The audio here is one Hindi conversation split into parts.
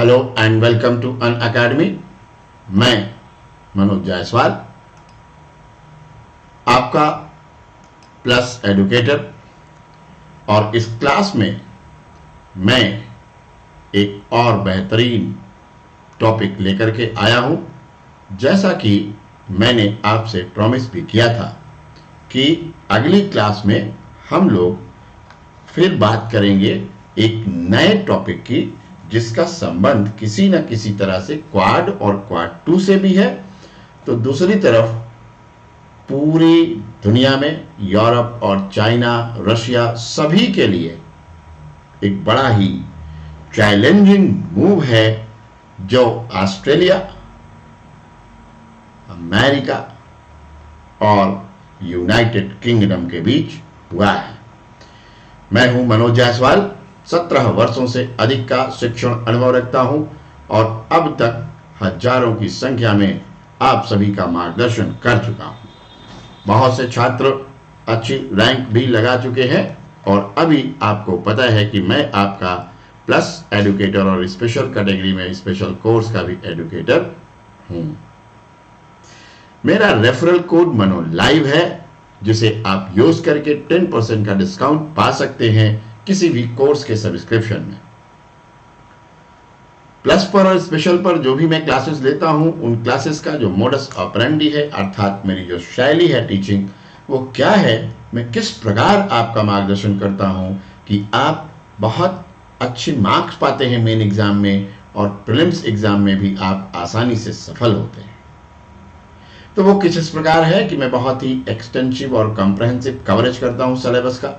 Hello and welcome to Unacademy. मैं मनोज जायसवाल, आपका प्लस एडुकेटर, और इस क्लास में मैं एक और बेहतरीन टॉपिक लेकर के आया हूं। जैसा कि मैंने आपसे प्रॉमिस भी किया था कि अगली क्लास में हम लोग फिर बात करेंगे एक नए टॉपिक की, जिसका संबंध किसी न किसी तरह से क्वाड और क्वाड 2 से भी है। तो दूसरी तरफ पूरी दुनिया में यूरोप और चाइना, रशिया सभी के लिए एक बड़ा ही चैलेंजिंग मूव है जो ऑस्ट्रेलिया, अमेरिका और यूनाइटेड किंगडम के बीच हुआ है। मैं हूं मनोज जायसवाल, 17 वर्षों से अधिक का शिक्षण अनुभव रखता हूं और अब तक हजारों की संख्या में आप सभी का मार्गदर्शन कर चुका हूं। बहुत से छात्र अच्छी रैंक भी लगा चुके हैं और अभी आपको पता है कि मैं आपका प्लस एडुकेटर और स्पेशल कैटेगरी में स्पेशल कोर्स का भी एडुकेटर हूं। मेरा रेफरल कोड मनो लाइव है, जिसे आप यूज करके 10% का डिस्काउंट पा सकते हैं किसी भी कोर्स के सब्सक्रिप्शन में। प्लस पर और स्पेशल पर जो भी मैं क्लासेस लेता हूं, उन क्लासेस का जो मोडस ऑपरेंडी है, अर्थात मेरी जो शैली है टीचिंग, वो क्या है, मैं किस प्रकार आपका मार्गदर्शन करता हूं कि आप बहुत अच्छे मार्क्स पाते हैं मेन एग्जाम में और प्रीलिम्स एग्जाम में भी आप आसानी से सफल होते हैं। तो वो किस प्रकार है कि मैं बहुत ही एक्सटेंसिव और कॉम्प्रहेंसिव कवरेज करता हूं सिलेबस का।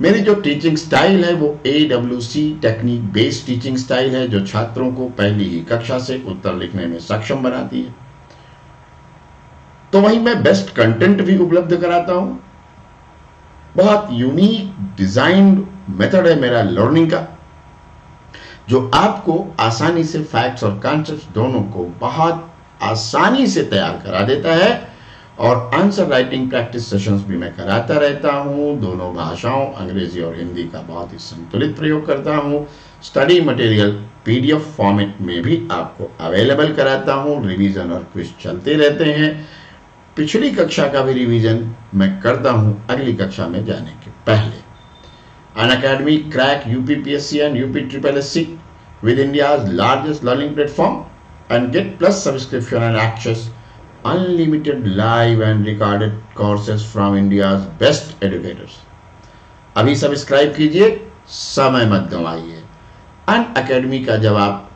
मेरी जो टीचिंग स्टाइल है वो AWC technique based teaching style है, जो छात्रों को पहली ही कक्षा से उत्तर लिखने में सक्षम बनाती है। तो वहीं मैं बेस्ट कंटेंट भी उपलब्ध कराता हूं। बहुत यूनिक डिजाइन्ड मेथड है मेरा लर्निंग का, जो आपको आसानी से फैक्ट्स और कॉन्सेप्ट्स दोनों को बहुत आसानी से तैयार करा देता है। और आंसर राइटिंग प्रैक्टिस सेशंस भी मैं कराता रहता हूं, दोनों भाषाओं अंग्रेजी और हिंदी का बहुत ही संतुलित प्रयोग करता हूं। स्टडी मटेरियल PDF फॉर्मेट में भी आपको अवेलेबल कराता हूं। रिवीजन और क्विज चलते रहते हैं। पिछली कक्षा का भी रिवीजन मैं करता हूं अगली कक्षा में जाने के पहले। Unacademy crack UPPSC and UPSSC with India's largest learning platform and get plus subscription and access unlimited live and recorded courses from India's best educators। अभी सब्सक्राइब कीजिए, समय मत गंवाइए। अनअकैडमी का जब आप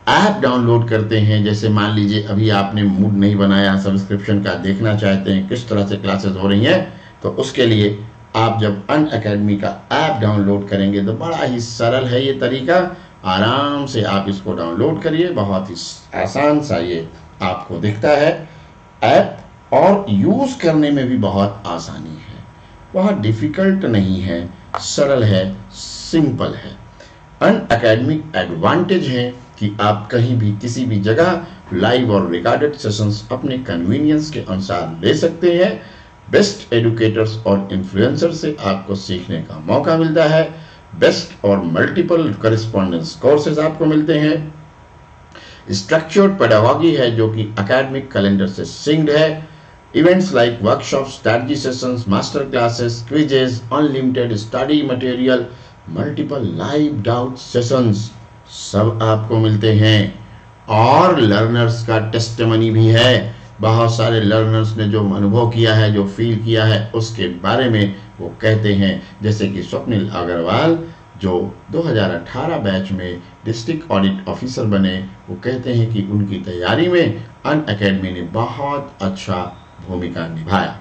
ऐप डाउनलोड करते हैं, जैसे मान लीजिए अभी आपने मूड नहीं बनाया, सब्सक्रिप्शन का देखना चाहते हैं किस तरह से क्लासेस हो रही हैं, तो उसके लिए आप जब अनअकैडमी का ऐप डाउनलोड करेंगे तो बड़ा ही सरल है ये तरीका। आराम से आप इसको डाउनलोड करिए, बहुत ही आसान सा ये आपको दिखता है ऐप, और यूज करने में भी बहुत आसानी है, बहुत डिफिकल्ट नहीं है, सरल है, सिंपल है। अनअकैडमी एडवांटेज है कि आप कहीं भी किसी भी जगह लाइव और रिकॉर्डेड सेशंस अपने कन्वीनियंस के अनुसार ले सकते हैं। बेस्ट एडुकेटर्स और इन्फ्लुएंसर से आपको सीखने का मौका मिलता है। बेस्ट और मल्टीपल करेस्पॉन्डेंस कोर्सेज आपको मिलते हैं। स्ट्रक्चर्ड पेडागॉजी है जो कि एकेडमिक कैलेंडर से सिंक्ड है। Events like workshop, strategy sessions, master classes, quizzes, unlimited study material, multiple live doubt sessions सब आपको मिलते हैं। और लर्नर्स का टेस्टिमनी भी है। बहुत सारे लर्नर्स ने जो अनुभव किया है, जो फील किया है, उसके बारे में वो कहते हैं। जैसे कि स्वप्निल अग्रवाल जो 2018 बैच में डिस्ट्रिक्ट ऑडिट ऑफिसर बने, वो कहते हैं कि उनकी तैयारी में अनअकैडमी ने बहुत अच्छा भूमिका निभाया।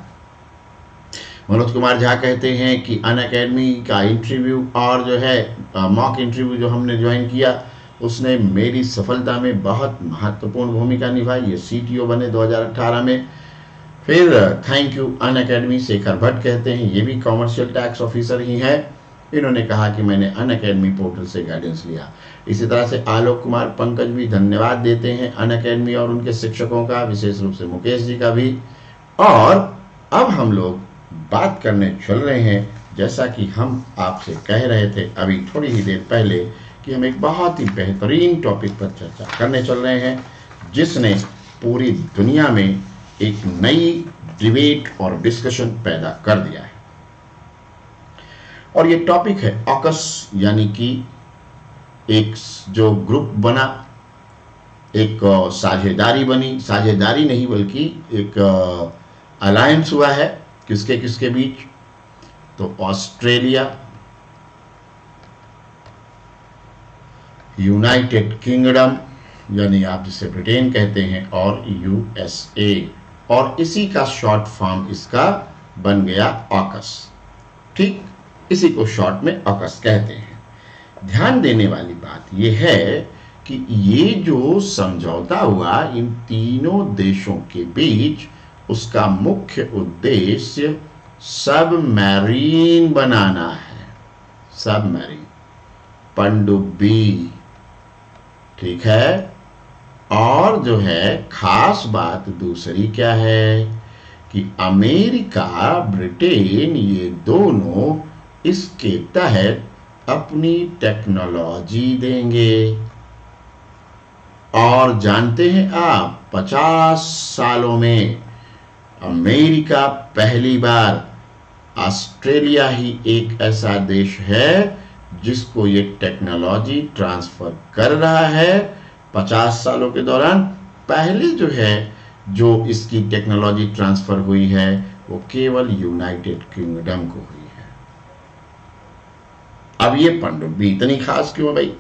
मनोज कुमार झा कहते हैं कि अनअकैडमी का इंटरव्यू और जो है मॉक इंटरव्यू जो हमने ज्वाइन किया, उसने मेरी सफलता में बहुत महत्वपूर्ण भूमिका निभाई। ये CTO बने 2018 में। फिर thank you Unacademy. Shekhar Bhatt कहते हैं, ये भी कॉमर्शियल टैक्स ऑफिसर ही हैं। इन्होंने कहा कि मैंने अनअकैडमी पोर्टल से गाइडेंस लिया। इसी तरह से आलोक कुमार पंकज भी धन्यवाद देते हैं अनअकैडमी और उनके शिक्षकों का, विशेष रूप से मुकेश जी का भी। और अब हम लोग बात करने चल रहे हैं, जैसा कि हम आपसे कह रहे थे अभी थोड़ी ही देर पहले, कि हम एक बहुत ही बेहतरीन टॉपिक पर चर्चा करने चल रहे हैं, जिसने पूरी दुनिया में एक नई डिबेट और डिस्कशन पैदा कर दिया है। और ये टॉपिक है ऑकस, यानी कि एक जो ग्रुप बना, एक साझेदारी बनी, साझेदारी नहीं बल्कि एक अलायंस हुआ है किसके किसके बीच, तो ऑस्ट्रेलिया, यूनाइटेड किंगडम यानी आप जिसे ब्रिटेन कहते हैं, और यूएसए, और इसी का शॉर्ट फॉर्म इसका बन गया ऑकस। ठीक, इसी को शॉर्ट में ऑकस कहते हैं। ध्यान देने वाली बात यह है कि ये जो समझौता हुआ इन तीनों देशों के बीच, उसका मुख्य उद्देश्य सबमरीन बनाना है। सबमरीन, पनडुब्बी, ठीक है। और जो है खास बात दूसरी क्या है कि अमेरिका, ब्रिटेन, ये दोनों इसके तहत अपनी टेक्नोलॉजी देंगे। और जानते हैं आप, 50 सालों में अमेरिका पहली बार, ऑस्ट्रेलिया ही एक ऐसा देश है जिसको ये टेक्नोलॉजी ट्रांसफर कर रहा है। 50 सालों के दौरान पहले जो है, जो इसकी टेक्नोलॉजी ट्रांसफर हुई है, वो केवल यूनाइटेड किंगडम को हुई है। अब ये पनडुब्बी इतनी खास क्यों है भाई?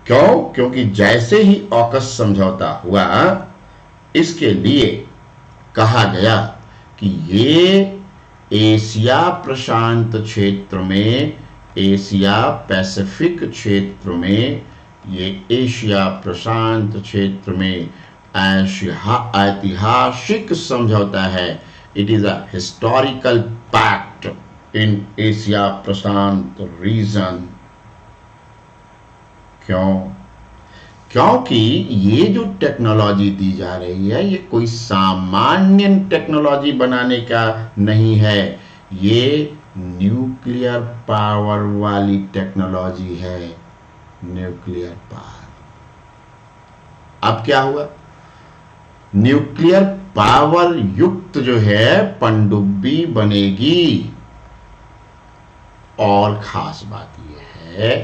क्यों? क्योंकि जैसे ही ऑकस समझौता हुआ, इसके लिए कहा गया कि ये एशिया प्रशांत क्षेत्र में, एशिया पैसिफिक क्षेत्र में, ये एशिया प्रशांत क्षेत्र में ऐतिहासिक समझौता है। It is a historical pact in Asia प्रशांत रीजन। क्यों? क्योंकि ये जो टेक्नोलॉजी दी जा रही है, ये कोई सामान्य टेक्नोलॉजी बनाने का नहीं है, ये न्यूक्लियर पावर वाली टेक्नोलॉजी है। Nuclear power. अब क्या हुआ? न्यूक्लियर पावर युक्त जो है पनडुब्बी बनेगी। और खास बात यह है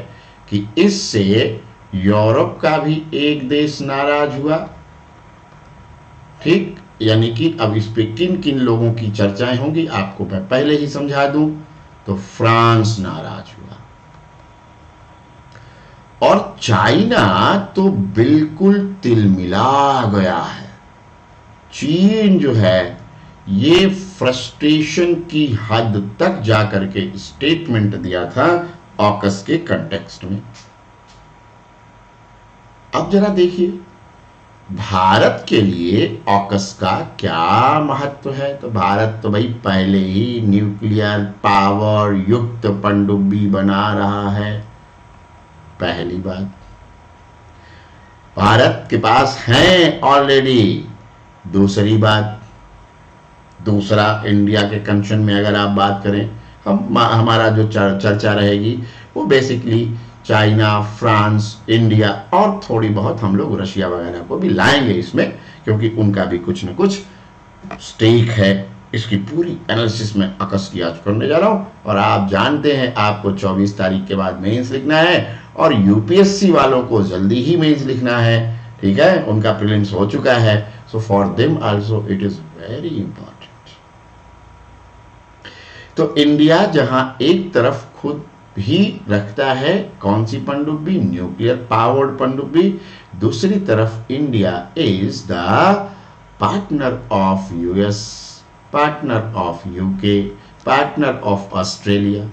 कि इससे यूरोप का भी एक देश नाराज हुआ। ठीक, यानी कि अब इस पे किन किन लोगों की चर्चाएं होंगी आपको मैं पहले ही समझा दूं, तो फ्रांस नाराज हुआ, और चाइना तो बिल्कुल तिलमिला गया है। चीन जो है, ये फ्रस्ट्रेशन की हद तक जाकर के स्टेटमेंट दिया था ऑकस के कंटेक्स्ट में। अब जरा देखिए भारत के लिए ऑकस का क्या महत्व है। तो भारत तो भाई पहले ही न्यूक्लियर पावर युक्त पनडुब्बी बना रहा है। पहली बात, भारत के पास है ऑलरेडी। दूसरी बात, दूसरा इंडिया के कंसर्न में अगर आप बात करें, हमारा जो चर्चा रहेगी वो बेसिकली चाइना, फ्रांस, इंडिया और थोड़ी बहुत हम लोग रशिया वगैरह को भी लाएंगे इसमें, क्योंकि उनका भी कुछ न कुछ स्टेक है। इसकी पूरी एनालिसिस में ऑकस की आज करने जा रहा हूं। और आप जानते हैं आपको 24 तारीख के बाद मेंस लिखना है, और यूपीएससी वालों को जल्दी ही मेंस लिखना है। ठीक है, उनका प्रीलिम्स हो चुका है, so for them also it is very important. तो इंडिया जहां एक तरफ खुद भी रखता है कौन सी पनडुब्बी, न्यूक्लियर पावर्ड पनडुब्बी, दूसरी तरफ India is the partner of US, partner of UK, partner of Australia.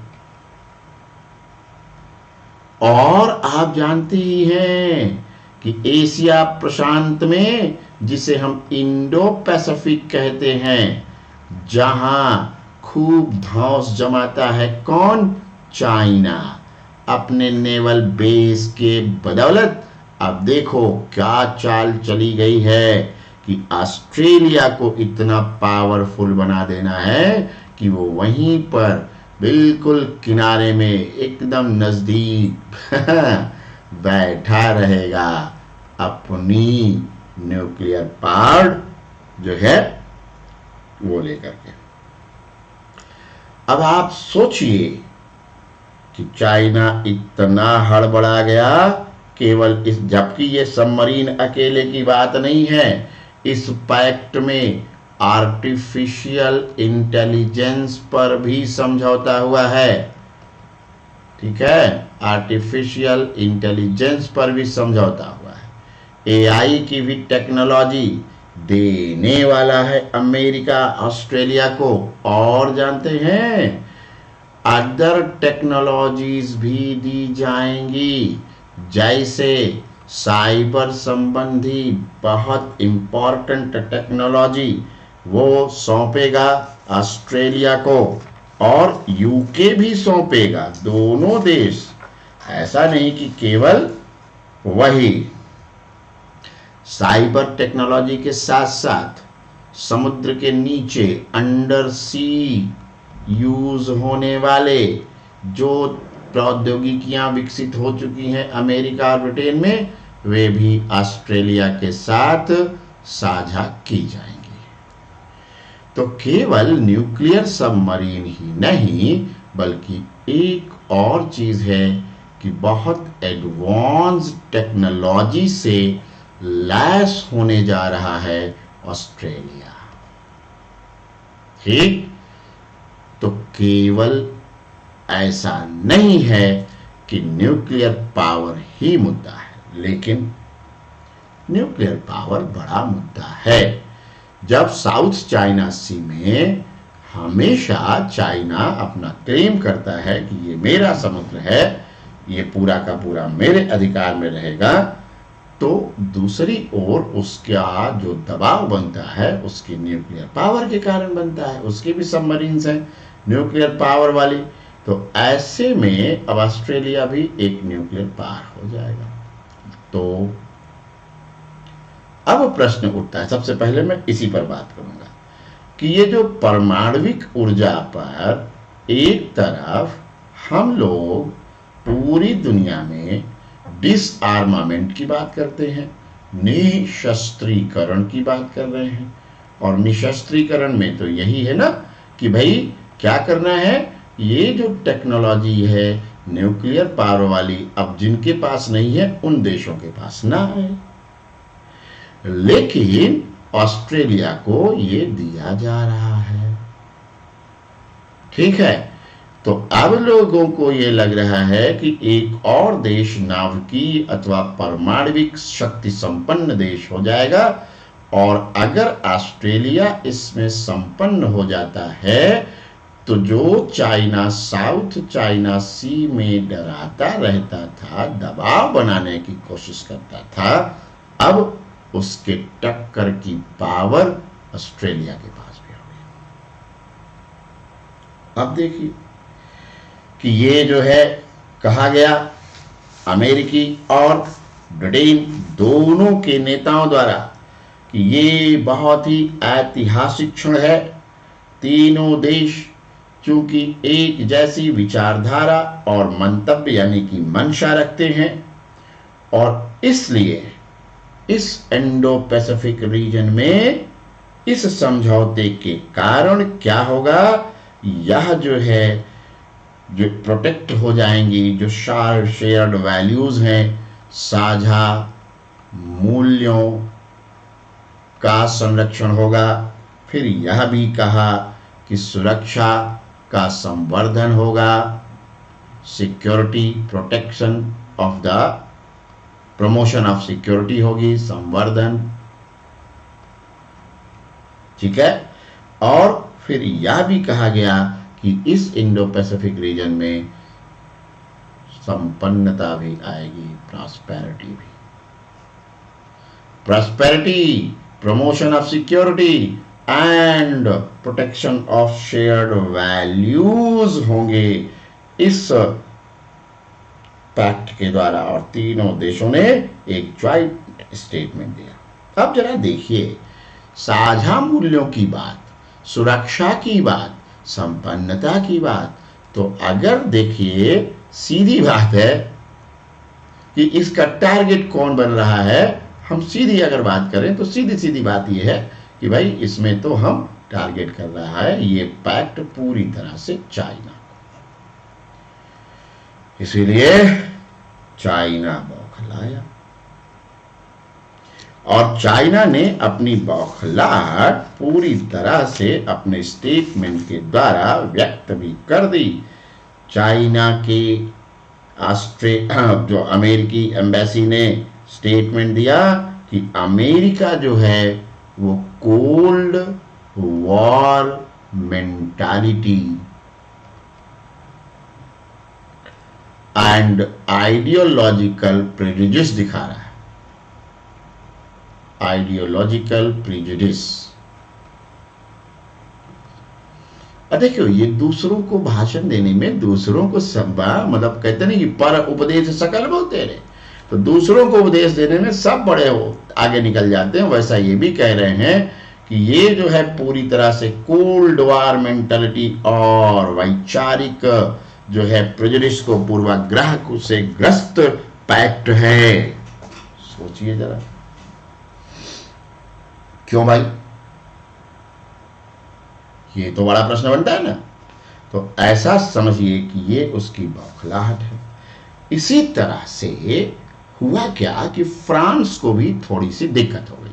और आप जानते ही हैं कि एशिया प्रशांत में, जिसे हम इंडो पैसिफिक कहते हैं, जहां खूब धौंस जमाता है कौन, चाइना, अपने नेवल बेस के बदौलत। अब देखो क्या चाल चली गई है कि ऑस्ट्रेलिया को इतना पावरफुल बना देना है कि वो वहीं पर बिल्कुल किनारे में एकदम नजदीक बैठा रहेगा अपनी न्यूक्लियर पावर जो है वो लेकर के। अब आप सोचिए कि चाइना इतना हड़बड़ा गया केवल इस, जबकि ये सबमरीन अकेले की बात नहीं है, इस पैक्ट में आर्टिफिशियल इंटेलिजेंस पर भी समझौता हुआ है। ठीक है, आर्टिफिशियल इंटेलिजेंस पर भी समझौता हुआ है। एआई की भी टेक्नोलॉजी देने वाला है अमेरिका ऑस्ट्रेलिया को। और जानते हैं अदर टेक्नोलॉजीज भी दी जाएंगी, जैसे साइबर संबंधी बहुत इंपॉर्टेंट टेक्नोलॉजी वो सौंपेगा ऑस्ट्रेलिया को, और यूके भी सौंपेगा। दोनों देश, ऐसा नहीं कि केवल वही। साइबर टेक्नोलॉजी के साथ साथ समुद्र के नीचे अंडर सी यूज होने वाले जो प्रौद्योगिकियां विकसित हो चुकी हैं अमेरिका और ब्रिटेन में, वे भी ऑस्ट्रेलिया के साथ साझा की जाएंगी। तो केवल न्यूक्लियर सबमरीन ही नहीं, बल्कि एक और चीज है कि बहुत एडवांस टेक्नोलॉजी से लैस होने जा रहा है ऑस्ट्रेलिया। ठीक, तो केवल ऐसा नहीं है कि न्यूक्लियर पावर ही मुद्दा है, लेकिन न्यूक्लियर पावर बड़ा मुद्दा है। जब साउथ चाइना सी में हमेशा चाइना अपना क्लेम करता है कि ये मेरा समुद्र है, ये पूरा का पूरा मेरे अधिकार में रहेगा, तो दूसरी ओर उसका जो दबाव बनता है उसकी न्यूक्लियर पावर के कारण बनता है। उसकी भी सबमरीन्स हैं न्यूक्लियर पावर वाली। तो ऐसे में अब ऑस्ट्रेलिया भी एक न्यूक्लियर पावर हो जाएगा। तो अब प्रश्न उठता है, सबसे पहले मैं इसी पर बात करूंगा कि ये जो परमाणविक ऊर्जा पर एक तरफ हम लोग पूरी दुनिया में डिसआर्मामेंट की बात करते हैं, निशस्त्रीकरण की बात कर रहे हैं, और निशस्त्रीकरण में तो यही है ना कि भाई क्या करना है, ये जो टेक्नोलॉजी है न्यूक्लियर पावर वाली, अब जिनके पास नहीं है उन देशों के पास ना है। लेकिन ऑस्ट्रेलिया को ये दिया जा रहा है। ठीक है, तो अब लोगों को ये लग रहा है कि एक और देश नाभिकीय अथवा परमाणविक शक्ति संपन्न देश हो जाएगा, और अगर ऑस्ट्रेलिया इसमें संपन्न हो जाता है तो जो चाइना साउथ चाइना सी में डराता रहता था, दबाव बनाने की कोशिश करता था, अब उसके टक्कर की पावर ऑस्ट्रेलिया के पास भी हो गई। अब देखिए कि ये जो है कहा गया अमेरिकी और ब्रिटेन दोनों के नेताओं द्वारा कि ये बहुत ही ऐतिहासिक क्षण है। तीनों देश चूंकि एक जैसी विचारधारा और मंतव्य यानी कि मंशा रखते हैं, और इसलिए इस इंडो पैसिफिक रीजन में इस समझौते के कारण क्या होगा, यह जो है जो प्रोटेक्ट हो जाएंगी, जो शेयर्ड वैल्यूज हैं, साझा मूल्यों का संरक्षण होगा। फिर यह भी कहा कि सुरक्षा का संवर्धन होगा, security protection of the promotion of security होगी, संवर्धन। ठीक है, और फिर यह भी कहा गया कि इस इंडो पैसिफिक रीजन में संपन्नता भी आएगी, प्रॉस्पेरिटी भी। Prosperity, promotion of security and protection of shared values होंगे इस पैक्ट के द्वारा, और तीनों देशों ने एक ज्वाइंट स्टेटमेंट दिया। अब जरा देखिए, साझा मूल्यों की बात, सुरक्षा की बात, संपन्नता की बात, तो अगर देखिए सीधी बात है कि इसका टारगेट कौन बन रहा है। हम सीधी अगर बात करें तो सीधी सीधी बात यह है कि भाई इसमें तो हम टारगेट कर रहा है ये पैक्ट पूरी तरह से चाइना को। इसीलिए चाइना बौखलाया और चाइना ने अपनी बौखलाहट पूरी तरह से अपने स्टेटमेंट के द्वारा व्यक्त भी कर दी। चाइना के जो अमेरिकी एम्बेसी ने स्टेटमेंट दिया कि अमेरिका जो है वो cold war mentality and ideological prejudice दिखा रहा है। आइडियोलॉजिकल प्रेजुडिस, देखियो ये दूसरों को भाषण देने में, दूसरों को मतलब कहते नहीं कि पर उपदेश सकल बोलते रहे, तो दूसरों को उपदेश देने में सब बड़े आगे निकल जाते हैं। वैसा ये भी कह रहे हैं कि ये जो है पूरी तरह से कोल्ड वार मेंटालिटी और वैचारिक जो है प्रेजुडिस को पूर्वाग्रह से ग्रस्त पैक्ट है। सोचिए जरा, क्यों भाई, ये तो बड़ा प्रश्न बनता है ना। तो ऐसा समझिए कि ये उसकी बौखलाहट है। इसी तरह से हुआ क्या कि फ्रांस को भी थोड़ी सी दिक्कत हो गई।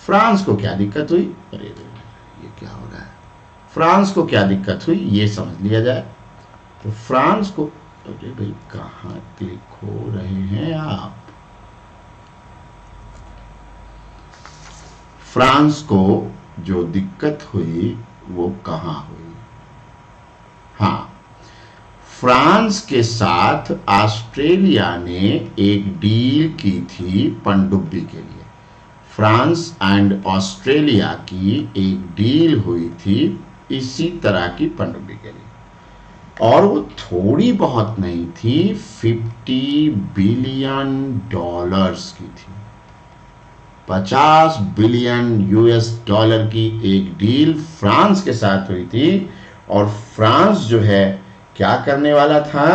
फ्रांस को क्या दिक्कत हुई, अरे ये क्या हो रहा है, फ्रांस को क्या दिक्कत हुई ये समझ लिया जाए। तो फ्रांस को, अरे भाई कहां क्लिक हो रहे हैं आप, फ्रांस को जो दिक्कत हुई वो कहां हुई, हाँ, फ्रांस के साथ ऑस्ट्रेलिया ने एक डील की थी पनडुब्बी के लिए। फ्रांस एंड ऑस्ट्रेलिया की एक डील हुई थी इसी तरह की पनडुब्बी के लिए, और वो थोड़ी बहुत नहीं थी, $50 बिलियन की थी। 50 बिलियन US की एक डील फ्रांस के साथ हुई थी, और फ्रांस जो है क्या करने वाला था,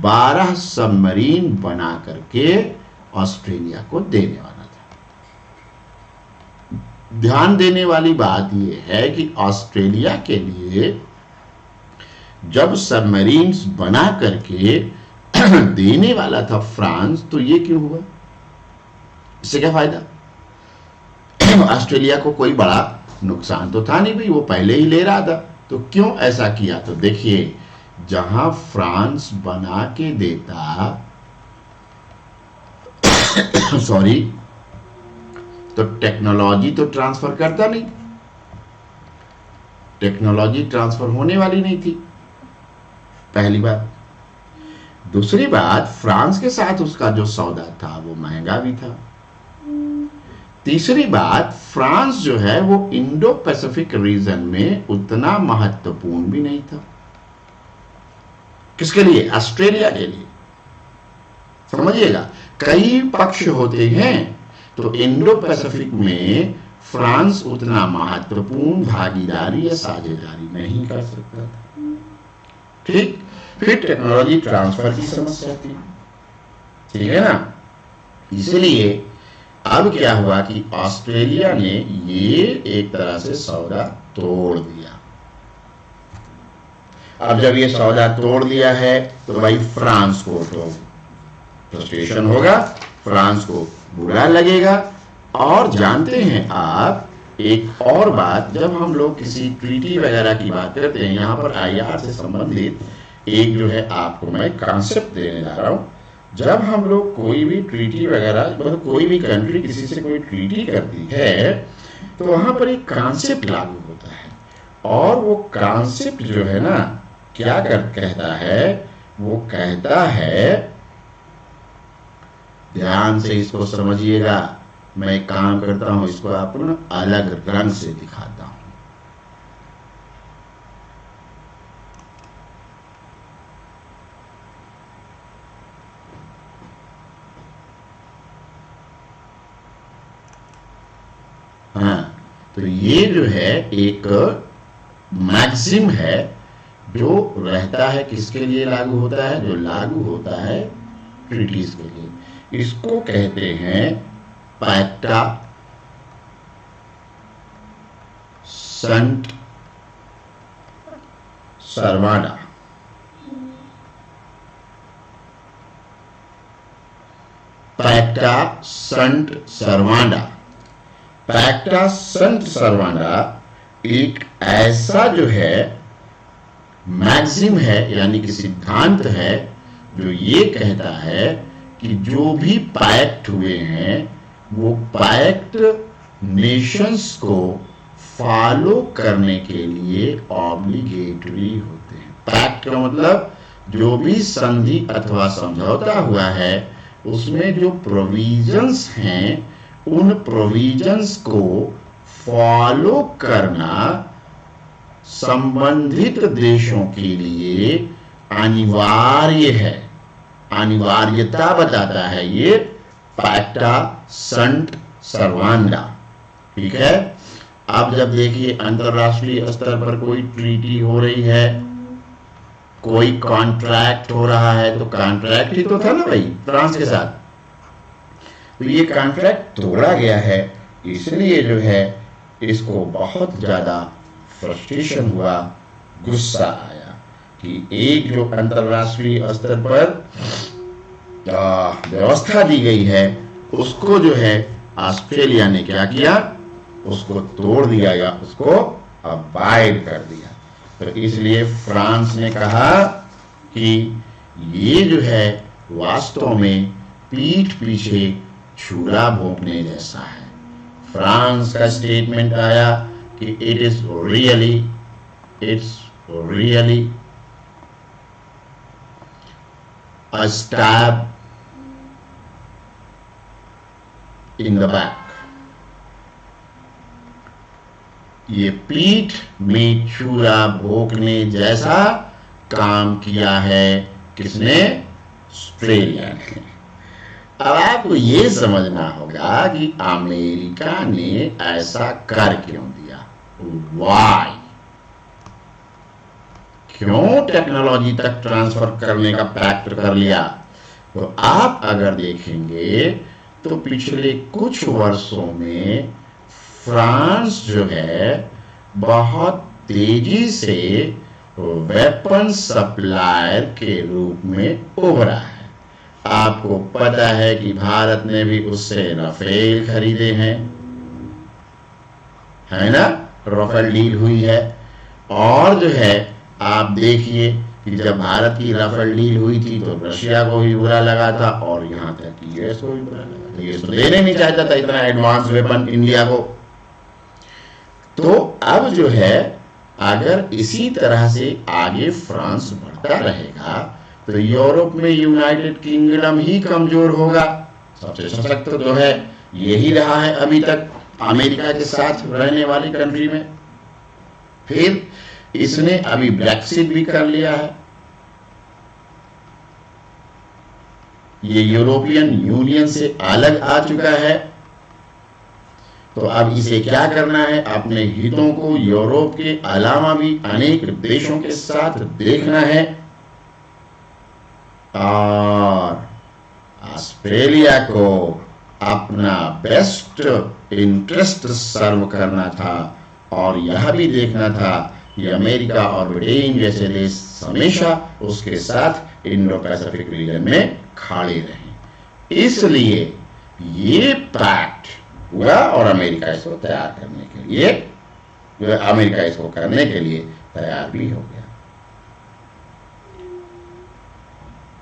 12 सबमरीन बना करके ऑस्ट्रेलिया को देने वाला था। ध्यान देने वाली बात यह है कि ऑस्ट्रेलिया के लिए जब सबमरीन्स बना करके देने वाला था फ्रांस, तो ये क्यों हुआ, इससे क्या फायदा। ऑस्ट्रेलिया को कोई बड़ा नुकसान तो था नहीं भाई, वो पहले ही ले रहा था, तो क्यों ऐसा किया। तो देखिए, जहां फ्रांस बना के देता सॉरी, तो टेक्नोलॉजी तो ट्रांसफर करता नहीं, टेक्नोलॉजी ट्रांसफर होने वाली नहीं थी, पहली बात। दूसरी बात, फ्रांस के साथ उसका जो सौदा था वो महंगा भी था। तीसरी बात, फ्रांस जो है वो इंडो पैसिफिक रीजन में उतना महत्वपूर्ण भी नहीं था। किसके लिए, ऑस्ट्रेलिया के लिए। समझिएगा, कई पक्ष होते हैं, तो इंडो पैसिफिक में फ्रांस उतना महत्वपूर्ण भागीदारी या साझेदारी नहीं कर सकता था। ठीक, फिर टेक्नोलॉजी ट्रांसफर की समस्या थी, ठीक है ना। इसलिए अब क्या हुआ कि ऑस्ट्रेलिया ने ये एक तरह से सौदा तोड़ दिया। अब जब ये सौदा तोड़ दिया है तो भाई फ्रांस को तो फ्रस्ट्रेशन होगा, फ्रांस को बुरा लगेगा। और जानते हैं आप, एक और बात, जब हम लोग किसी ट्रीटी वगैरह की बात करते हैं, यहां पर IR से संबंधित एक जो है आपको मैं कॉन्सेप्ट देने जा रहा हूं। जब हम लोग कोई भी ट्रीटी वगैरह, मतलब कोई भी कंट्री किसी से कोई ट्रीटी करती है, तो वहां पर एक कॉन्सेप्ट लागू होता है, और वो कॉन्सेप्ट जो है ना क्या कहता है, वो कहता है, ध्यान से इसको समझिएगा, मैं एक काम करता हूं, इसको आपको ना अलग रंग से दिखाता हूं। हाँ, तो ये जो है एक मैक्सिम है जो रहता है, किसके लिए लागू होता है, जो लागू होता है ट्रीटीज के लिए। इसको कहते हैं पैक्टा संट सर्वाना। पैक्टा संट सर्वाना। पैक्टा संट सर्वाना एक ऐसा जो है मैक्सिम है, यानी कि सिद्धांत है, जो ये कहता है कि जो भी पैक्ट हुए हैं वो पैक्ट नेशंस को फॉलो करने के लिए ऑब्लिगेटरी होते हैं। पैक्ट का मतलब जो भी संधि अथवा समझौता हुआ है उसमें जो प्रोविजंस हैं उन प्रोविजंस को फॉलो करना संबंधित देशों के लिए अनिवार्य है, अनिवार्यता बताता है ये पैक्टा संट सर्वांडा। ठीक है। अब जब देखिए अंतरराष्ट्रीय स्तर पर कोई ट्रीटी हो रही है, कोई कॉन्ट्रैक्ट हो रहा है, तो कॉन्ट्रैक्ट ही तो था ना भाई फ्रांस के साथ, तो ये कॉन्ट्रैक्ट तोड़ा गया है, इसलिए जो है इसको बहुत ज्यादा फ्रस्ट्रेशन हुआ, गुस्सा आया कि एक जो अंतरराष्ट्रीय स्तर पर व्यवस्था दी गई है उसको जो है ऑस्ट्रेलिया ने क्या किया, उसको तोड़ दिया या उसको अबाइड कर दिया। तो इसलिए फ्रांस ने कहा कि ये जो है वास्तव में पीठ पीछे छुरा भोंकने जैसा है। फ्रांस का स्टेटमेंट आया कि it's really a stab in the back। ये पीठ में छुरा भोंकने जैसा काम किया है किसने? ऑस्ट्रेलिया ने। अब आपको ये समझना होगा कि अमेरिका ने ऐसा कर क्यों दिया, वाई, क्यों टेक्नोलॉजी तक ट्रांसफर करने का पैक्ट कर लिया। तो आप अगर देखेंगे तो पिछले कुछ वर्षों में फ्रांस जो है बहुत तेजी से वेपन सप्लायर के रूप में उभरा है। आपको पता है कि भारत ने भी उससे राफेल खरीदे हैं, है ना, राफेल डील हुई है। और जो है आप देखिए कि जब भारत की राफेल डील हुई थी तो रशिया को भी बुरा लगा था और यहां तक कि यूएस को भी बुरा लगा था। यूएस तो देने नहीं चाहता था इतना एडवांस वेपन इंडिया को। तो अब जो है अगर इसी तरह से आगे फ्रांस बढ़ता रहेगा तो यूरोप में यूनाइटेड किंगडम ही कमजोर होगा। सबसे सशक्त जो है यही रहा है अभी तक अमेरिका के साथ रहने वाली कंट्री में। फिर इसने अभी ब्रेक्सिट भी कर लिया है, ये यूरोपियन यूनियन से अलग आ चुका है। तो अब इसे क्या करना है, अपने हितों को यूरोप के अलावा भी अनेक देशों के साथ देखना है और ऑस्ट्रेलिया को अपना बेस्ट इंटरेस्ट सर्व करना था और यह भी देखना था कि अमेरिका और ब्रिटेन जैसे देश हमेशा उसके साथ इंडो पैसिफिक रीजन में खड़े रहें। इसलिए ये पैक्ट हुआ और अमेरिका इसको तैयार करने के लिए, अमेरिका इसको करने के लिए तैयार भी हो गया।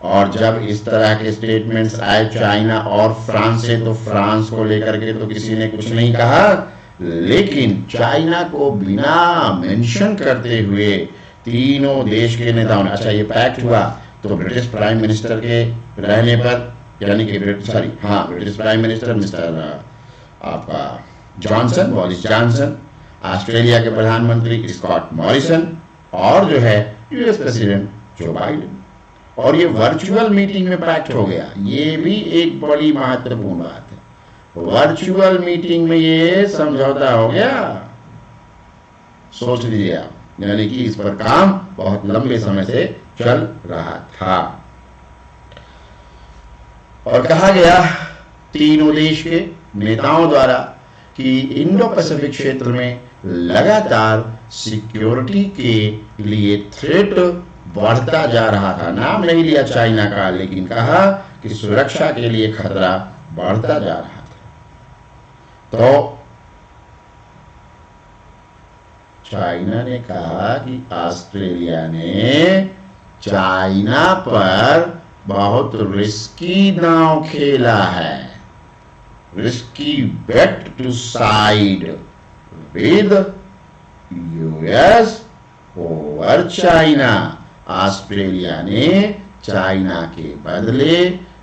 और जब इस तरह के स्टेटमेंट्स आए चाइना और फ्रांस से, तो फ्रांस को लेकर के तो किसी ने कुछ नहीं कहा, लेकिन चाइना को बिना मेंशन करते हुए तीनों देश के नेताओं ने, अच्छा ये पैक्ट हुआ तो ब्रिटिश प्राइम मिनिस्टर के रहने पर, यानी कि ब्रिटिश प्राइम मिनिस्टर मिस्टर आपका जॉनसन, बोरिस जॉनसन, ऑस्ट्रेलिया के प्रधानमंत्री स्कॉट मॉरिसन और जो है यूएस प्रेसिडेंट जो बाइडेन। और ये वर्चुअल मीटिंग में पैक्ट हो गया। ये भी एक बड़ी महत्वपूर्ण बात है, वर्चुअल मीटिंग में ये समझौता हो गया। सोच लीजिए आप, यानी कि इस पर काम बहुत लंबे समय से चल रहा था। और कहा गया तीनों देश के नेताओं द्वारा कि इंडो पैसिफिक क्षेत्र में लगातार सिक्योरिटी के लिए थ्रेट बढ़ता जा रहा था। नाम नहीं लिया चाइना का, लेकिन कहा कि सुरक्षा के लिए खतरा बढ़ता जा रहा था। तो चाइना ने कहा कि ऑस्ट्रेलिया ने चाइना पर बहुत रिस्की दांव खेला है, risky bet to side with US over China. Australia ने चाइना के बदले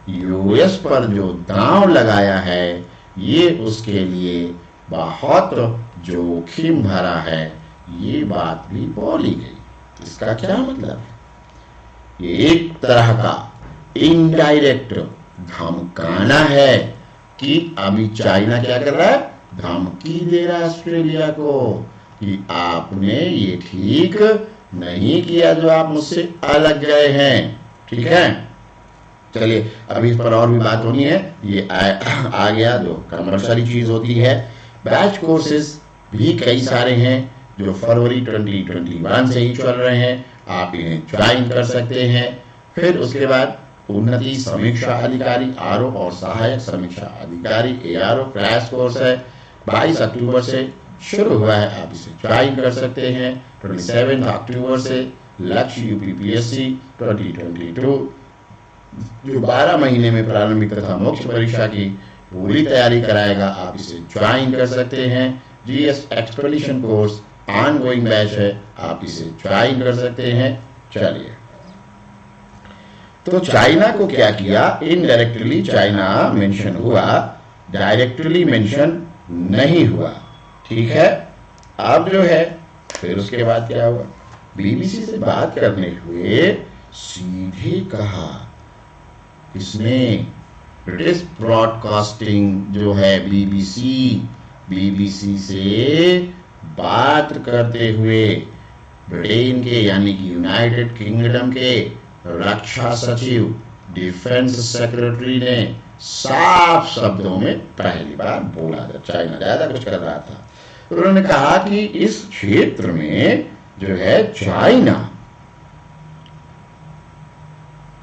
यूएस पर जो दांव लगाया है, ये उसके लिए बहुत जोखिम भरा है, ये बात भी बोली गई। इसका क्या मतलब है? ये एक तरह का इनडायरेक्ट धमकाना है कि अभी चाइना क्या कर रहा है, धमकी दे रहा है ऑस्ट्रेलिया को कि आपने ये ठीक नहीं किया जो आप मुझसे अलग गए हैं। ठीक है, चलिए अभी इस पर और भी बात होनी है। ये आ गया जो कमर्शियली चीज होती है। बैच कोर्सेज भी कई सारे हैं जो फरवरी 2021 से ही चल रहे हैं, आप इन्हें ज्वाइन कर सकते हैं। फिर उसके बाद उन्नति समीक्षा अधिकारी आरओ और सहायक समीक्षा अधिकारी एआरओ क्रैश कोर्स है, 22 अक्टूबर से शुरू हुआ है, आप इसे ज्वाइन कर सकते हैं। 27 अक्टूबर से लक्ष्य यूपीपीएससी 2022 जो 12 महीने में प्रारंभिक तथा मुख्य परीक्षा की पूरी तैयारी कराएगा, आप इसे ज्वाइन कर सकते हैं। GS expedition course ongoing batch है, आप इसे ज्वाइन कर सकते हैं। चलिए, तो चाइना को क्या किया, इनडायरेक्टली चाइना मेंशन हुआ, डायरेक्टली मेंशन नहीं हुआ। ठीक है, अब जो है फिर उसके बाद क्या हुआ, बीबीसी से बात करने हुए सीधे कहा, इसने ब्रिटिश ब्रॉडकास्टिंग जो है बीबीसी से बात करते हुए ब्रिटेन के यानी कि यूनाइटेड किंगडम के रक्षा सचिव डिफेंस सेक्रेटरी ने साफ शब्दों में पहली बार बोला था, चाइना ज्यादा कुछ कर रहा था। तो उन्होंने कहा कि इस क्षेत्र में जो है चाइना,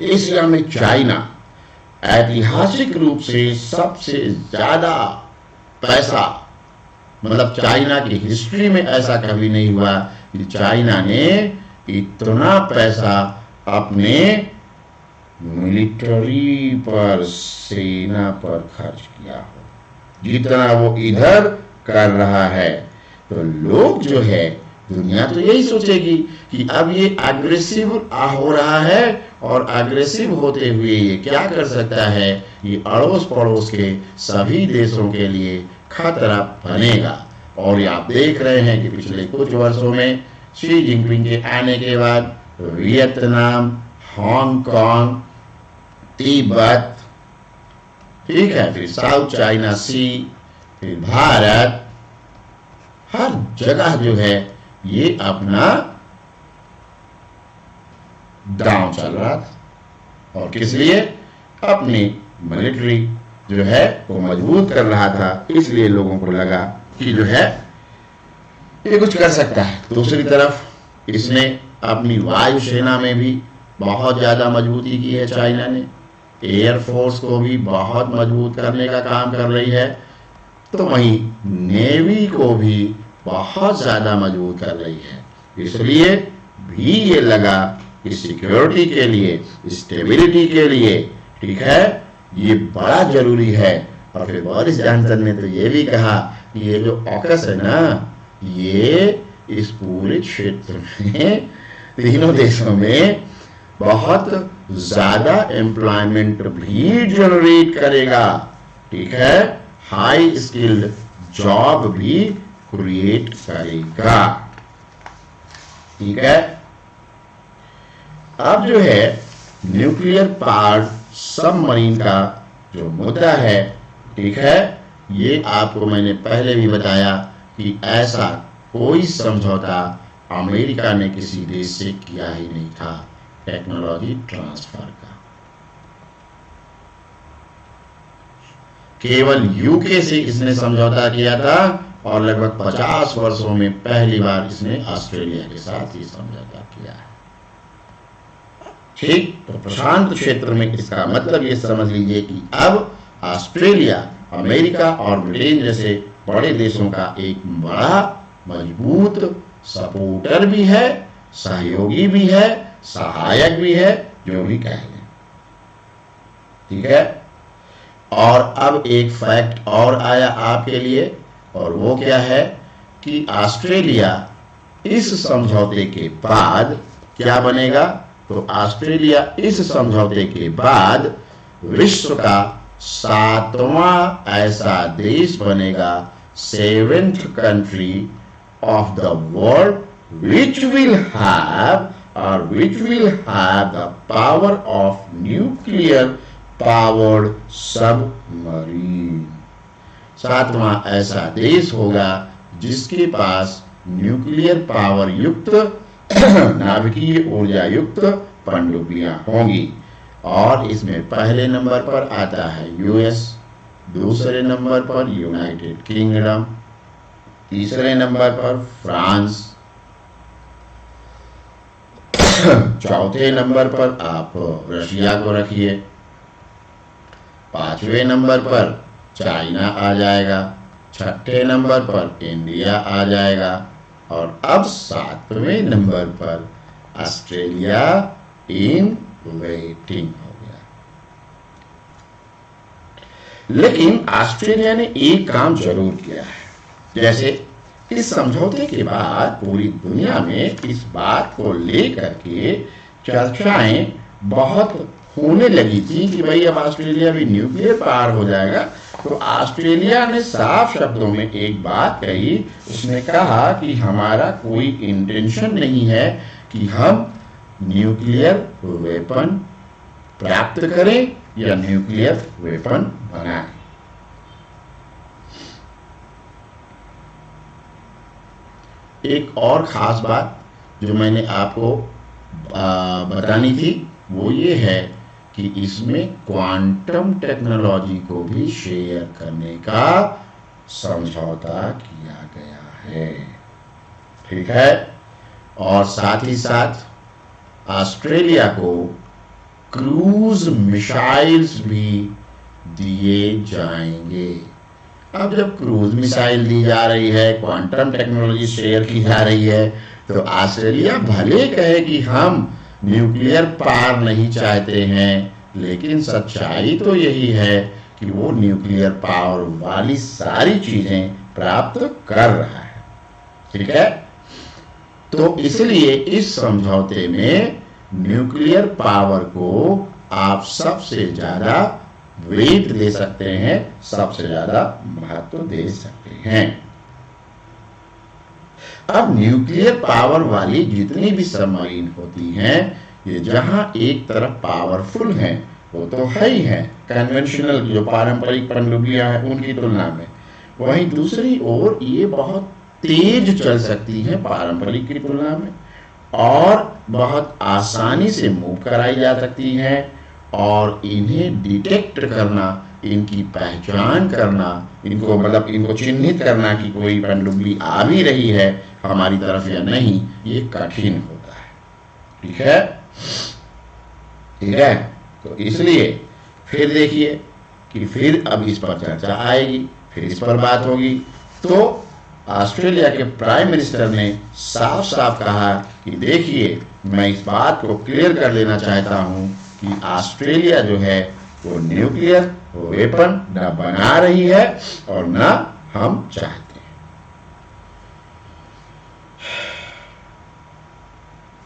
एशिया में चाइना ऐतिहासिक रूप से सबसे ज्यादा पैसा, मतलब चाइना की हिस्ट्री में ऐसा कभी नहीं हुआ कि चाइना ने इतना पैसा अपने मिलिट्री पर, सेना पर खर्च किया हो जितना वो इधर कर रहा है। तो लोग जो है, दुनिया तो यही सोचेगी कि अब ये अग्रेसिव हो रहा है और अग्रेसिव होते हुए ये क्या कर सकता है, ये अड़ोस पड़ोस के सभी देशों के लिए खतरा बनेगा। और ये आप देख रहे हैं कि पिछले कुछ वर्षों में शी जिनपिंग के आने के बाद वियतनाम, हांगकांग, तिब्बत, ठीक है, फिर साउथ चाइना सी, फिर भारत, हर जगह जो है ये अपना दांव चल रहा था। और किस लिए, अपनी मिलिट्री जो है वो मजबूत कर रहा था। इसलिए लोगों को लगा कि जो है ये कुछ कर सकता है। दूसरी तरफ इसने अपनी वायुसेना में भी बहुत ज्यादा मजबूती की है। चाइना ने एयरफोर्स को भी बहुत मजबूत करने का काम कर रही है, तो वहीं नेवी को भी बहुत ज्यादा मजबूत कर रही है। इसलिए भी ये लगा कि सिक्योरिटी के लिए, स्टेबिलिटी के लिए, ठीक है, ये बड़ा जरूरी है। और फिर बोरिस जॉनसन ने तो ये भी कहा कि ये जो ऑकस है ना, ये इस पूरे क्षेत्र में तीनों देशों में बहुत ज्यादा एम्प्लॉयमेंट भी जनरेट करेगा। ठीक है, हाई स्किल्ड जॉब भी क्रिएट करेगा। ठीक है, अब जो है न्यूक्लियर पावर्ड सबमरीन का जो मुद्दा है, ठीक है, ये आपको मैंने पहले भी बताया कि ऐसा कोई समझौता अमेरिका ने किसी देश से किया ही नहीं था टेक्नोलॉजी ट्रांसफर का। केवल यूके से इसने समझौता किया था और लगभग 50 वर्षों में पहली बार इसने ऑस्ट्रेलिया के साथ ही समझौता किया है। ठीक, तो प्रशांत क्षेत्र में इसका मतलब ये समझ लीजिए कि अब ऑस्ट्रेलिया अमेरिका और ब्रिटेन जैसे बड़े देशों का एक बड़ा मजबूत सपोर्टर भी है, सहयोगी भी है, सहायक भी है, जो भी कह लें। ठीक है, और अब एक फैक्ट और आया आपके लिए, और वो क्या है कि ऑस्ट्रेलिया इस समझौते के बाद क्या बनेगा, तो ऑस्ट्रेलिया इस समझौते के बाद विश्व का 7वां ऐसा देश बनेगा, 7th country of the world which will have the power of nuclear powered submarine। 7वां ऐसा देश होगा जिसके पास न्यूक्लियर पावर युक्त नाभिकीय ऊर्जा युक्त पनडुब्बियां होंगी। और इसमें पहले नंबर पर आता है यूएस, दूसरे नंबर पर यूनाइटेड किंगडम, तीसरे नंबर पर फ्रांस, चौथे नंबर पर आप रशिया को रखिए, 5वें नंबर पर चाइना आ जाएगा, 6ठे नंबर पर इंडिया आ जाएगा, और अब 7वें नंबर पर ऑस्ट्रेलिया इन वेटिंग हो गया। लेकिन ऑस्ट्रेलिया ने एक काम जरूर किया है, जैसे इस समझौते के बाद पूरी दुनिया में इस बात को लेकर के चर्चाएं बहुत होने लगी थी कि भाई अब ऑस्ट्रेलिया भी न्यूक्लियर पावर हो जाएगा। तो ऑस्ट्रेलिया ने साफ शब्दों में एक बात कही, उसने कहा कि हमारा कोई इंटेंशन नहीं है कि हम न्यूक्लियर वेपन प्राप्त करें या न्यूक्लियर वेपन बनाएं। एक और खास बात जो मैंने आपको बतानी थी वो ये है कि इसमें क्वांटम टेक्नोलॉजी को भी शेयर करने का समझौता किया गया है। ठीक है, और साथ ही साथ ऑस्ट्रेलिया को क्रूज मिसाइल्स भी दिए जाएंगे। अब जब क्रूज मिसाइल दी जा रही है, क्वांटम टेक्नोलॉजी शेयर की जा रही है, तो ऑस्ट्रेलिया भले कहे कि हम न्यूक्लियर पावर नहीं चाहते हैं, लेकिन सच्चाई तो यही है कि वो न्यूक्लियर पावर वाली सारी चीजें प्राप्त कर रहा है। ठीक है, तो इसलिए इस समझौते में न्यूक्लियर पावर को आप सबसे ज्यादा वेट दे सकते हैं, सबसे ज्यादा महत्व दे सकते हैं। अब न्यूक्लियर पावर वाली जितनी भी सबमरीन होती हैं, ये जहां एक तरफ पावरफुल हैं, वो तो है ही है कन्वेंशनल जो पारंपरिक पनडुब्बियां हैं उनकी तुलना में, वहीं दूसरी ओर ये बहुत तेज चल सकती हैं पारंपरिक की तुलना में, और बहुत आसानी से मूव कराई जा सकती हैं, और इन्हें डिटेक्ट करना, इनकी पहचान करना, इनको मतलब इनको चिन्हित करना कि कोई पनडुब्बी आ भी रही है हमारी तरफ या नहीं, ये कठिन होता है। ठीक है, ठीक है, तो इसलिए फिर देखिए कि फिर अब इस पर चर्चा आएगी, फिर इस पर बात होगी। तो ऑस्ट्रेलिया के प्राइम मिनिस्टर ने साफ साफ कहा कि देखिए, मैं इस बात को क्लियर कर देना चाहता हूं कि ऑस्ट्रेलिया जो है वो न्यूक्लियर वेपन न बना रही है और न हम चाहते हैं।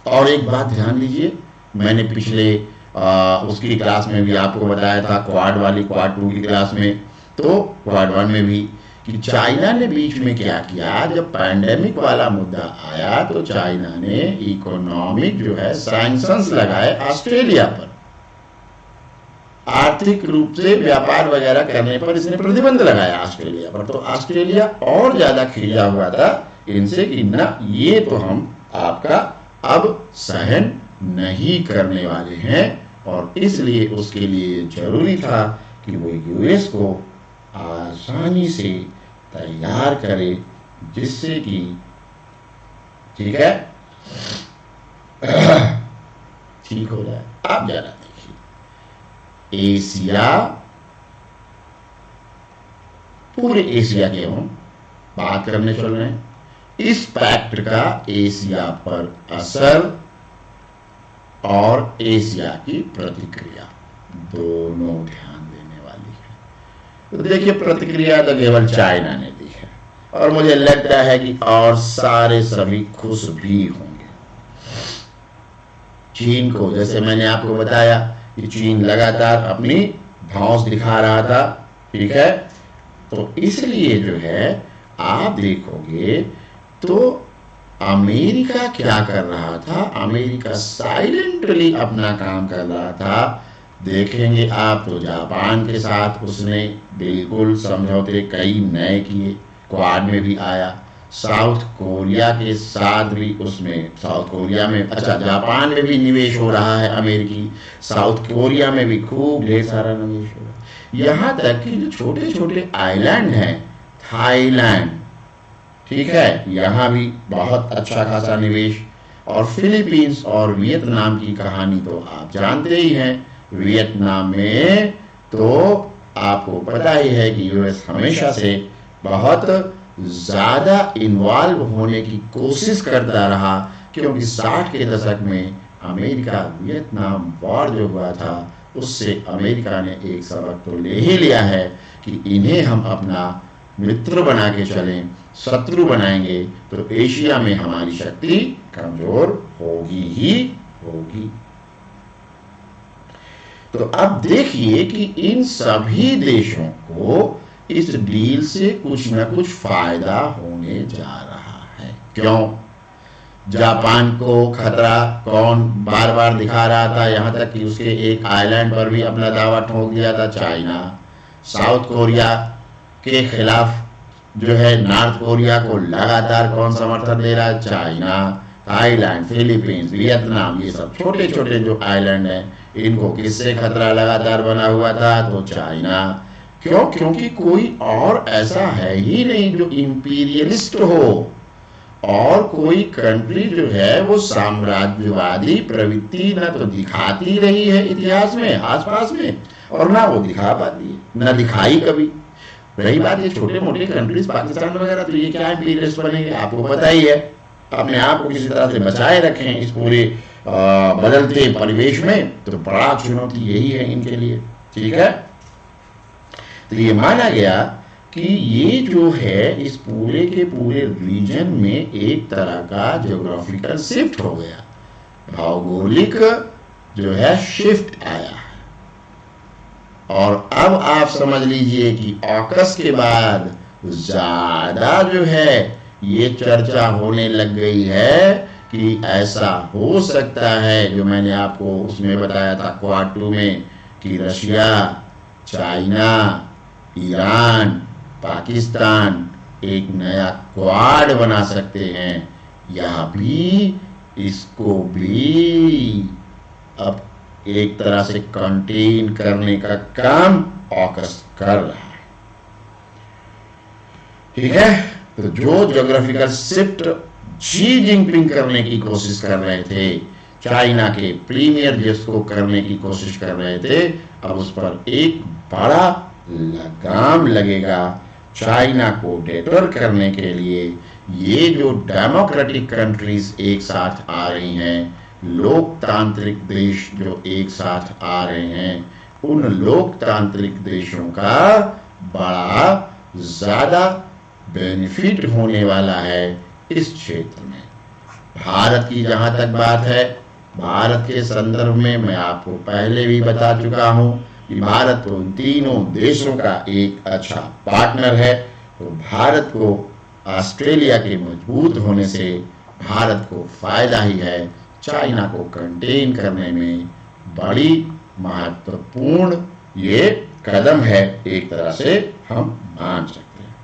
और एक बात ध्यान लीजिए, मैंने पिछले उसकी क्लास में भी आपको बताया था, क्वाड 2 की क्लास में, तो क्वाड 1 में भी, कि चाइना ने बीच में क्या किया, जब पैंडेमिक वाला मुद्दा आया तो चाइना ने इकोनॉमिक जो है सैंक्शंस लगाए ऑस्ट्रेलिया पर, आर्थिक रूप से व्यापार वगैरह करने पर इसने प्रतिबंध लगाया ऑस्ट्रेलिया पर। तो ऑस्ट्रेलिया और ज्यादा खिंचा हुआ था इनसे कि ना, ये तो हम आपका अब सहन नहीं करने वाले हैं, और इसलिए उसके लिए जरूरी था कि वो यूएस को आसानी से तैयार करे, जिससे कि ठीक है ठीक हो जाए। आप जरा देखिए, एशिया, पूरे एशिया की हम बात करने चल रहे हैं। इस पैक्ट का एशिया पर असर और एशिया की प्रतिक्रिया दोनों ध्यान देने वाली है। तो देखिए, प्रतिक्रिया तो केवल चाइना ने दी है, और मुझे लगता है कि और सारे सभी खुश भी होंगे। चीन को, जैसे मैंने आपको बताया कि चीन लगातार अपनी धौंस दिखा रहा था, ठीक है, तो इसलिए जो है आप देखोगे तो अमेरिका क्या कर रहा था, अमेरिका साइलेंटली अपना काम कर रहा था। देखेंगे आप तो जापान के साथ उसने बिल्कुल समझौते कई नए किए, क्वाड में भी आया। साउथ कोरिया के साथ भी उसमें, साउथ कोरिया में, अच्छा, जापान में भी निवेश हो रहा है अमेरिकी, साउथ कोरिया में भी खूब ढेर सारा निवेश हो रहा है। यहाँ तक कि जो छोटे छोटे आइलैंड हैं, थाईलैंड, ठीक है, यहाँ भी बहुत अच्छा खासा निवेश। और फिलीपींस और वियतनाम की कहानी तो आप जानते ही हैं। वियतनाम में तो आपको पता ही है कि यूएस हमेशा से बहुत ज्यादा इन्वॉल्व होने की कोशिश करता रहा, क्योंकि 60 के दशक में अमेरिका वियतनाम वॉर जो हुआ था, उससे अमेरिका ने एक सबक तो ले ही लिया है कि इन्हें हम अपना मित्र बना के चलें, शत्रु बनाएंगे तो एशिया में हमारी शक्ति कमजोर होगी ही होगी। तो अब देखिए कि इन सभी देशों को इस डील से कुछ न कुछ फायदा होने जा रहा है। क्यों? जापान को खतरा कौन बार बार दिखा रहा था, यहां तक कि उसके एक आइलैंड पर भी अपना दावा ठोक दिया था, चाइना। साउथ कोरिया के खिलाफ जो है नॉर्थ कोरिया को लगातार कौन समर्थन दे रहा है, चाइना। थाईलैंड, फिलीपींस, वियतनाम, ये सब छोटे छोटे जो आइलैंड हैं, इनको किससे खतरा लगातार बना हुआ था, तो चाइना। क्यों? क्योंकि कोई और ऐसा है ही नहीं जो इंपीरियलिस्ट हो, और कोई कंट्री जो है वो साम्राज्यवादी प्रवृत्ति न तो दिखाती रही है इतिहास में, आसपास में, और ना वो दिखा पाती है, न दिखाई कभी। रही बात ये छोटे मोटे कंट्रीज पाकिस्तान वगैरह, तो ये क्या इंपीरियलिस्ट बनेंगे, आपको पता ही है। अपने आप को किसी तरह से बचाए रखें इस पूरे बदलते परिवेश में, तो बड़ा चुनौती यही है इनके लिए, ठीक है। तो ये माना गया कि ये जो है इस पूरे के पूरे रीजन में एक तरह का ज्योग्राफिकल शिफ्ट हो गया, भौगोलिक जो है शिफ्ट आया है। और अब आप समझ लीजिए कि ऑकस के बाद ज्यादा जो है ये चर्चा होने लग गई है कि ऐसा हो सकता है, जो मैंने आपको उसमें बताया था क्वाड 2 में, कि रशिया, चाइना, ईरान, पाकिस्तान एक नया क्वाड बना सकते हैं। यह भी, इसको भी अब एक तरह से कंटेन करने का काम ऑकस कर रहा है, ठीक है। तो जो ज्योग्राफिकल शिफ्ट शी जिनपिंग करने की कोशिश कर रहे थे, चाइना के प्रीमियर जिसको करने की कोशिश कर रहे थे, अब उस पर एक बड़ा लगाम लगेगा। चाइना को डेटर करने के लिए ये जो डेमोक्रेटिक कंट्रीज एक साथ आ रही हैं, लोकतांत्रिक देश जो एक साथ आ रहे हैं, उन लोकतांत्रिक देशों का बड़ा ज्यादा बेनिफिट होने वाला है इस क्षेत्र में। भारत की जहां तक बात है, भारत के संदर्भ में मैं आपको पहले भी बता चुका हूं कि भारत तो तीनों देशों का एक अच्छा पार्टनर है। तो भारत को ऑस्ट्रेलिया के मजबूत होने से भारत को फायदा ही है। चाइना को कंटेन करने में बड़ी महत्वपूर्ण ये कदम है, एक तरह से हम मान सकते हैं,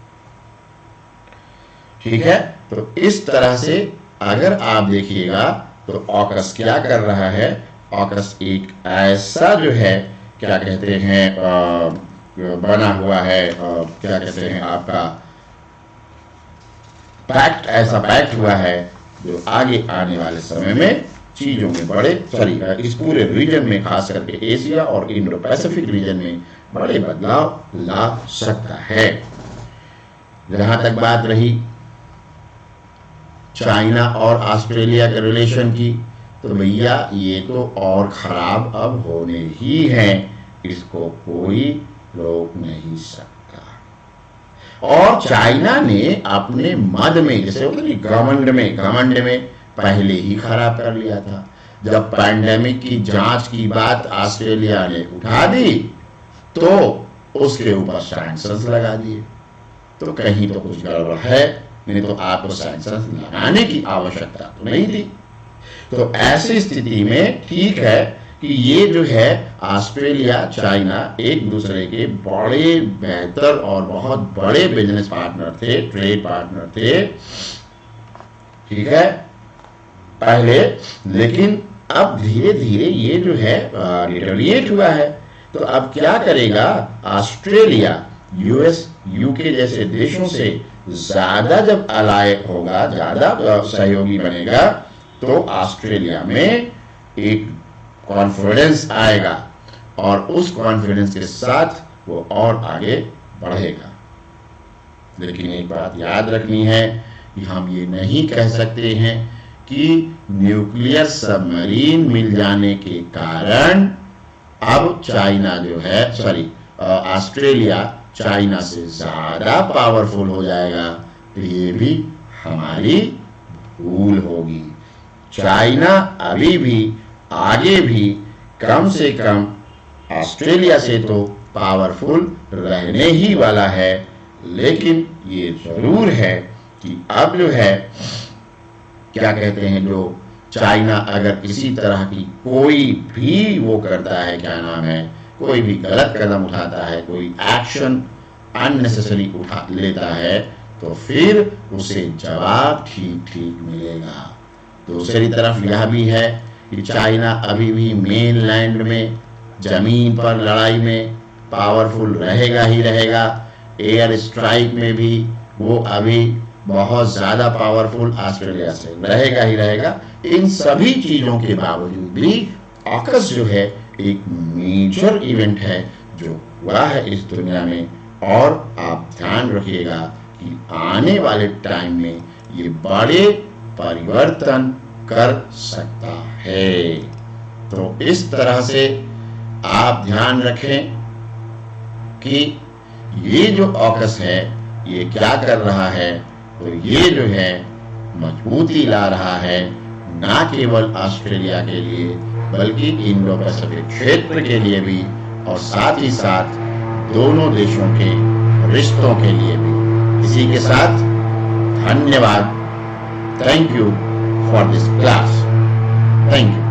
ठीक है। तो इस तरह से अगर आप देखिएगा तो ऑकस क्या कर रहा है, ऑकस एक ऐसा जो है क्या कहते हैं बना हुआ है, क्या कहते हैं आपका पैक्ट, ऐसा पैक्ट हुआ है जो आगे आने वाले समय में चीजों में इस पूरे रीजन में, खास करके एशिया और इंडो पैसिफिक रीजन में बड़े बदलाव ला सकता है। जहां तक बात रही चाइना और ऑस्ट्रेलिया के रिलेशन की, तो भैया ये तो और खराब अब होने ही है, इसको कोई रोक नहीं सकता। और चाइना ने अपने मद में, जैसे होता है घमंड में पहले ही खराब कर लिया था। जब पैंडेमिक की जांच की बात ऑस्ट्रेलिया ने उठा दी तो उसके ऊपर सैंक्शंस लगा दिए। तो कहीं तो कुछ गड़बड़ है, नहीं तो आपको सैंक्शंस लगाने की आवश्यकता तो नहीं थी। तो ऐसी स्थिति में ठीक है कि ये जो है ऑस्ट्रेलिया चाइना एक दूसरे के बड़े बेहतर और बहुत बड़े बिजनेस पार्टनर थे, ट्रेड पार्टनर थे, ठीक है पहले। लेकिन अब धीरे धीरे ये जो है डिटेरिएट हुआ है। तो अब क्या करेगा ऑस्ट्रेलिया, यूएस, यूके जैसे देशों से ज्यादा जब अलाय होगा, ज्यादा सहयोगी बनेगा, तो ऑस्ट्रेलिया में एक कॉन्फिडेंस आएगा और उस कॉन्फिडेंस के साथ वो और आगे बढ़ेगा। लेकिन एक बात याद रखनी है कि हम ये नहीं कह सकते हैं कि न्यूक्लियर सबमरीन मिल जाने के कारण अब चाइना जो है ऑस्ट्रेलिया चाइना से ज्यादा पावरफुल हो जाएगा। तो ये भी हमारी भूल होगी। चाइना अभी भी आगे भी कम से कम ऑस्ट्रेलिया से तो पावरफुल रहने ही वाला है। लेकिन ये जरूर है कि अब जो है क्या कहते हैं, जो चाइना अगर किसी तरह की कोई भी वो करता है, क्या नाम है, कोई भी गलत कदम उठाता है, कोई एक्शन अननेसेसरी उठा लेता है, तो फिर उसे जवाब ठीक ठीक मिलेगा। दूसरी तरफ यह भी है कि चाइना अभी भी मेनलैंड में जमीन पर लड़ाई में पावरफुल रहेगा ही रहेगा। एयर स्ट्राइक में भी वो अभी बहुत ज्यादा पावरफुल ऑस्ट्रेलिया से रहेगा ही रहेगा। इन सभी चीजों के बावजूद भी ऑकस जो है एक मेजर इवेंट है जो हुआ है इस दुनिया में, और आप ध्यान रखिएगा कि आने वाले टाइम में ये बड़े परिवर्तन कर सकता है। तो इस तरह से आप ध्यान रखें कि ये जो ऑकस है ये क्या कर रहा है, तो ये जो है मजबूती ला रहा है, ना केवल ऑस्ट्रेलिया के लिए बल्कि इंडो पैसिफिक क्षेत्र के लिए भी, और साथ ही साथ दोनों देशों के रिश्तों के लिए भी। इसी के साथ धन्यवाद। Thank you for this class. Thank you.